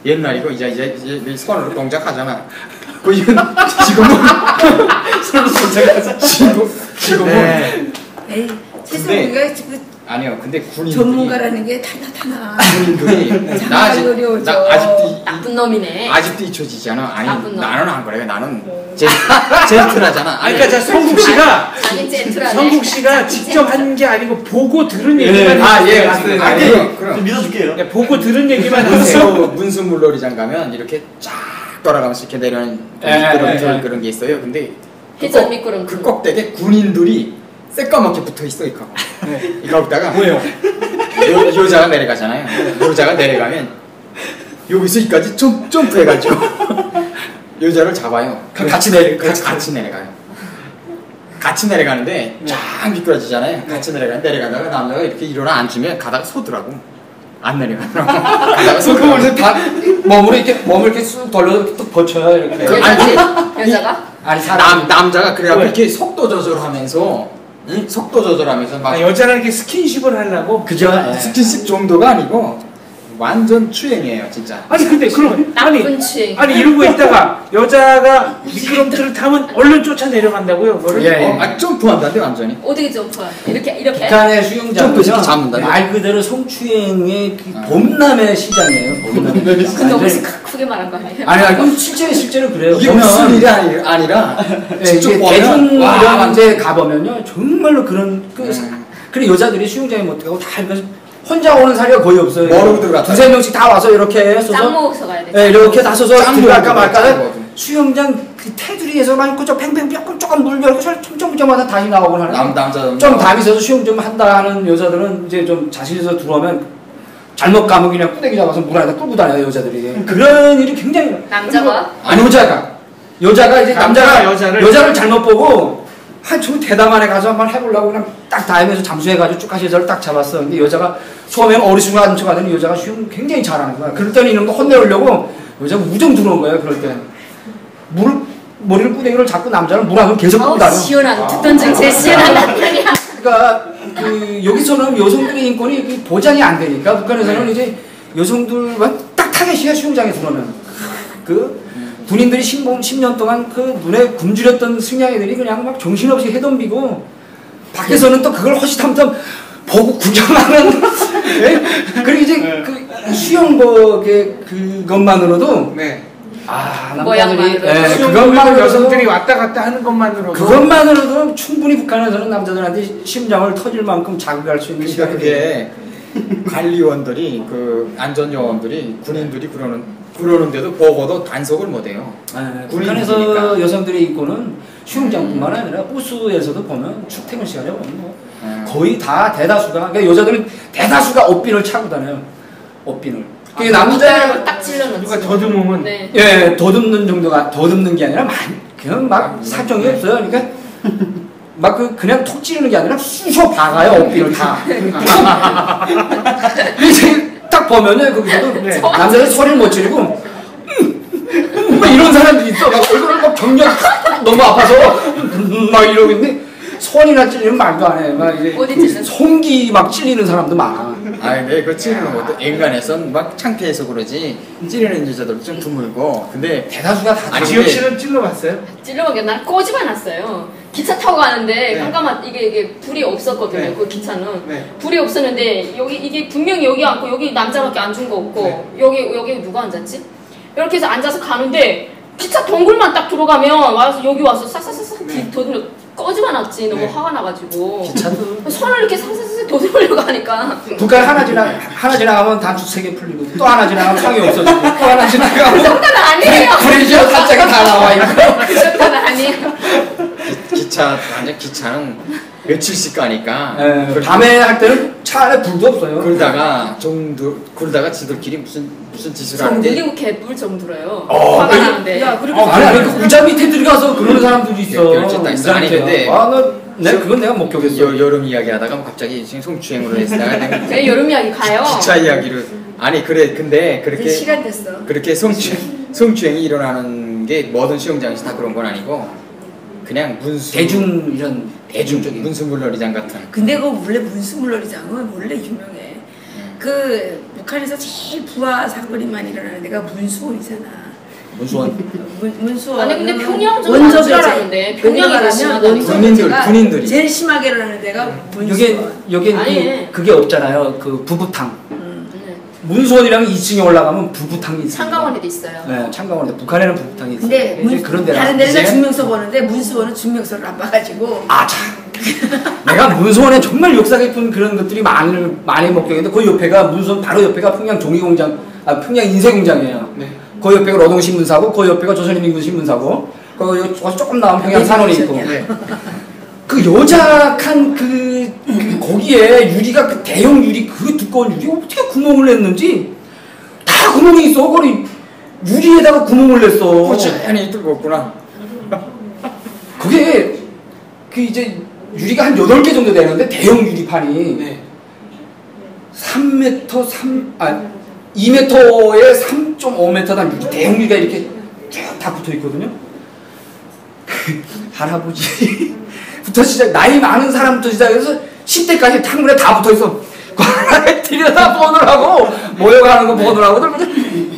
옛날이고 이제 손으로 동작하잖아. 그 지금은 손으로 동작하자. 지금은 네. 에이, 세상 근데- 우리가 지금 아니요. 근데 군인들이 전문가라는 게 다 나타나. 군인들이 정말 어려워져. 나 아직도 나쁜 놈이네. 아직도 잊혀지잖아. 아니 나쁜 놈. 나는 안 그래. 나는 젠틀하잖아. 아니, 그러니까 자, 성국 씨가 자기 젠틀하네. 성국 씨가 직접 한 게 아니고 보고 들은 얘기만 예, 해주세요. 맞습니다. 아, 아니, 네. 그럼. 믿어줄게요. 네, 보고 들은 얘기만 해주세요. 문수 물놀이장 가면 이렇게 쫙 돌아가면서 이렇게 내려오는 그런 게 있어요. 근데 해전 미끄럼. 그 꼭대기에 군인들이 새까맣게 붙어 있어 이거. 이거 없다가 뭐예요? 여자가 내려가잖아요. 여자가 내려가면 여기서 여기까지 점프해가지고 여자를 잡아요. 같이 내려가요. 같이 내려가는데 쫙 미끄러지잖아요. 같이 내려가다가 남자가 이렇게 일어나 앉으면 가다가 서더라고. 안 내려가더라고. 가다가 서더라고. 몸을 이렇게 쑥 돌려서 뚝 버쳐요 이렇게. 여자가? 아니 사람 남자가 그래갖고 이렇게 속도 조절하면서 막 아, 여자랑 이렇게 스킨십을 하려고? 그죠? 스킨십 정도가 아니고 완전 추행이에요 진짜. 아니 근데 그럼 나쁜 추행. 아니 이러고 있다가 여자가 미끄럼틀을 타면 얼른 쫓아 내려간다고요? 그거를? 예. 점프한다는데 완전히. 어떻게 점프야? 이렇게. 북한의 수영장은요 점프시키 잡는다. 말 그대로 성추행의 그 봄남의 시장이에요. 봄남의 근데 시장. 혹시 크게 말한 거 아니에요? 아니 그럼 실제로 그래요. 이게 무슨 일이 아니라 예, 직접 이게 보면 대중 와, 이런 데 가보면요 정말로 그런 그래 여자들이 수영장에 못 가고 다 이렇게 혼자 오는 사례가 거의 없어요. 뭐로 들어갔다. 2-3명씩 다 와서 이렇게 짱 서서 먹어서 가야 돼. 예, 이렇게 다 서서 짱 들어갈까 먹어도 말까 짱 먹어도. 수영장 그 테두리에서만 그저 팽팽 조금 물 열고 첨정부정마다 다시 나오고 하는 남자 좀 담이 있어서 수영 좀 한다 하는 여자들은 이제 좀 자신 있어서 들어오면 잘못 가면 그냥 꾸대기 잡아서 물 안에다 끌고 다녀요 여자들이. 그런 일이 굉장히 남자가? 아니 여자가 이제 남자가 여자를 잘못 보고 저 대담한에 가서 한번 해보려고 그냥 딱 다이면서 잠수해가지고 쭉 가서 여자를 딱 잡았어. 근데 여자가 처음에는 어리숙한 척 하더니 여자가 수영 굉장히 잘하는 거야. 그럴 때는 이런 거 혼내려고 여자가 우정 들어온 거야. 그럴 때 머리를 꾸대기를 잡고 남자는 물 안으로 계속 끌고 어우 다녀. 시원한 듣던 중 제일 시원한 남편이야. 그러니까 그 여기서는 여성들의 인권이 보장이 안 되니까 북한에서는 이제 여성들만 딱 타겟이야 수영장에 들어오면. 그 군인들이 10년 동안 그 눈에 굶주렸던 승냥이들이 그냥 막 정신없이 해덤비고 밖에서는 또 그걸 허시탐탐 보고 구경하는 예? 그리고 이제 그 수영복의 그것만으로도 네. 남자들이 모양만으로도. 예, 그것만으로 여성들이 왔다 갔다 하는 것만으로도 그것만으로도 충분히 북한에서는 남자들한테 심장을 터질 만큼 자극할 수 있는 그러니까 시각이 그게 관리원들이 그 안전요원들이 군인들이 그러는데도 보고도 단속을 못해요. 북한에서 군인이니까. 여성들의 인권은 수영장뿐만 아니라 버스에서도 보면 출퇴근 시간에 보면 뭐 거의 다 대다수가 그러니까 여자들은 대다수가 옷비를 차고 다녀요. 옷비를. 그 남자 딱 찔러놨지. 누가 더듬으면 네. 예, 더듬는 정도가 더듬는 게 아니라 그냥 막 사정이 없어요. 그러니까 막 그냥 톡 찌르는 게 아니라 쑤셔 박아요 어깨를 다. 이제 딱 보면은 거기서도 남자는 소리를 못 지르고 막 이런 사람들이 있어. 막 얼굴을 막 경련 너무 아파서 막 이러고 있는데 손이나 찔리면 말도 안 해. 막 이제 어디 찔러? 송기 막 찔리는 사람도 많아. 아 근데 그 찌르는 것도 인간에선 막 창피해서 그러지 찌르는 여자들도 좀 드물고 근데 대다수가 다 아니, 지혁 씨는 찔러봤어요? 찔러먹게 난 꼬집어 놨어요. 기차 타고 가는데 네. 깜깜한 이게 불이 없었거든요. 네. 그 기차는 네. 불이 없었는데 여기 이게 분명히 여기 앉고 여기 남자밖에 앉은 거 없고 네. 여기 누가 앉았지? 이렇게 해서 앉아서 가는데 기차 동굴만 딱 들어가면 와서 여기 와서 싹싹싹싹 네. 도둑 꺼집어 놨지. 너무 네. 화가 나가지고 기차도 손을 이렇게 싹싹싹 도둑으려고 하니까 북한 하나 지나가면 단추 3개 풀리고 또 하나 지나가면 상이 없어지고 또 하나 지나가면 그 정도는 아니에요. 브레이저 살짝이 다 나와 있고. 그 정도는 아니에요. 기차 완전 기차는 며칠씩 가니까 예, 밤에 할 때는 차 안에 불도 없어요. 그러다가 지들끼리 무슨 짓을 전 하는데 느리고 개뿔 정도로요. 어, 화가 아니, 나는데. 야, 그리고 아니 그 의자 밑에 들어가서 그러는 사람들이 있어. 그럴 수도 있어. 아니, 근데 그건 내가 목격했어. 여름 이야기 하다가 갑자기 지금 성추행으로 했다가 왜 여름 이야기 가요? 기차 이야기를 아니 그래 근데 이제 그렇게 시간 됐어. 그렇게 성추행이 일어나는 게 모든 수영장에서 다 그런 건 아니고 그냥 문수 대중 이런 대중적인 문수물놀이장 같은 근데 그 원래 문수물놀이장은 원래 유명해. 그 북한에서 제일 부하 사건이 많이 일어나는 데가 문수원이잖아. 문수원. 문수원. 아니 근데 평양 좀 원저들이 안지라는데 평양이 더 심하다니까. 군인들이. 제일 심하게 일어나는 데가 여기 문수원. 아니. 그게 없잖아요. 그 부부탕. 네. 문수원이라면 2층에 올라가면 부부탕이 있어요. 창가원에도 있어요. 네, 창가원인데 북한에는 부부탕이 있어요. 근데 이제 그런 데라. 다른 데는 다 이제 증명서 보는데 문수원은 증명서를 안 봐가지고 내가 문수원에 정말 역사 깊은 그런 것들이 많이 목격했는데 그 옆에가 문수원 바로 옆에가 평양 종이공장, 평양 인쇄공장이에요. 네. 그 옆에가 노동신문사고 그 옆에가 조선인민군신문사고 그 조금 나온 평양 산원이 있고 네. 그 여작한 거기에 유리가 그 대형 유리 그 두꺼운 유리 어떻게 구멍을 냈는지 다 구멍이 있어. 거기 유리에다가 구멍을 냈어. 고스란히 뚫고 없구나. 그게 그 이제 유리가 한 8개 정도 되는데 대형 유리판이 네. 2m에 3.5m단 유리 대형 유리가 이렇게 쭉 다 붙어 있거든요. 할아버지부터 시작 나이 많은 사람부터 시작해서 10대까지 탕물에 다 붙어 있어. 들여다 보느라고 모여가는 거 보느라고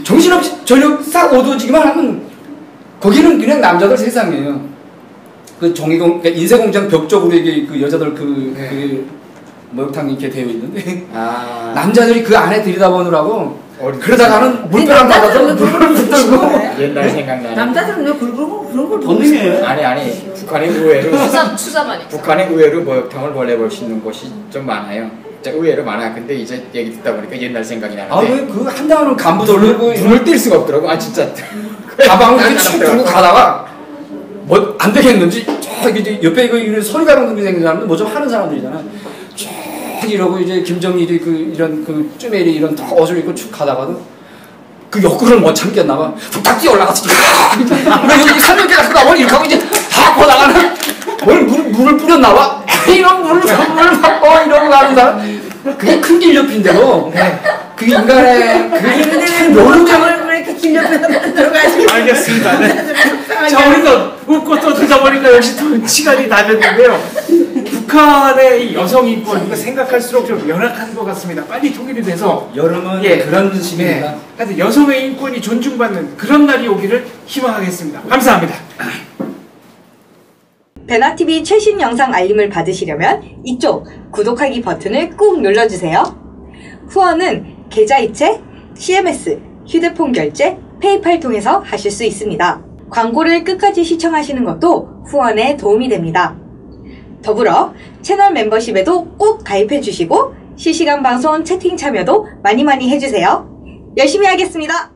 정신없이 저녁 싹 어두워지기만 하면 거기는 그냥 남자들 세상이에요. 그 그러니까 인쇄공장 벽 쪽으로 이게 그 여자들 그 목욕탕이 이렇게 되어 있는데 남자들이 그 안에 들여다보느라고 그러다가는 물벼락 맞아서 물을 붙들고 옛날 생각나네. 남자들은 왜 그런 걸 본능이에요. 아니 북한의 의외로 수사만 있어. 북한의 의외로 목욕탕을 원래 볼 수 있는 곳이 좀 많아요. 진짜 의외로 많아. 근데 이제 얘기 듣다 보니까 옛날 생각이 나는데 왜 그 한다는 간부 돌리고 눈을 뗄 수가 없더라고. 아 진짜 가방을 이렇게 쭉 들고 가다가 뭐 안 되겠는지 쫙 이제 옆에 이거 서리가랑 등이 생긴 사람들 뭐 좀 하는 사람들이잖아. 쫙 이러고 이제 김정일이 이런 쭈메리 이런 옷을 입고 쭉 가다가도 그 욕구를 못 참겠나 봐. 딱 뛰어 올라가서 왜 여기 산역에 가서 나와 이렇게 하고 이제 다 보다가는 물을 뿌렸나 봐. 이런 물을 받고 이러고 가는 사람. 그게 큰 길옆인데도 그 인간의 그 노루장을 왜 이렇게 길 옆에다 만들어가지고 알겠습니다. 네. 자, 우리가 웃고 또 듣다 보니까 역시 또 시간이 다 됐는데요. 북한의 이 여성 인권 생각할수록 좀 열악한 것 같습니다. 빨리 통일이 돼서 여름은 예. 그런 시기입니다. 하여튼 여성의 인권이 존중받는 그런 날이 오기를 희망하겠습니다. 감사합니다. 베나TV 최신 영상 알림을 받으시려면 이쪽 구독하기 버튼을 꾹 눌러주세요. 후원은 계좌이체, CMS, 휴대폰 결제, 페이팔 통해서 하실 수 있습니다. 광고를 끝까지 시청하시는 것도 후원에 도움이 됩니다. 더불어 채널 멤버십에도 꼭 가입해주시고 실시간 방송 채팅 참여도 많이 해주세요. 열심히 하겠습니다.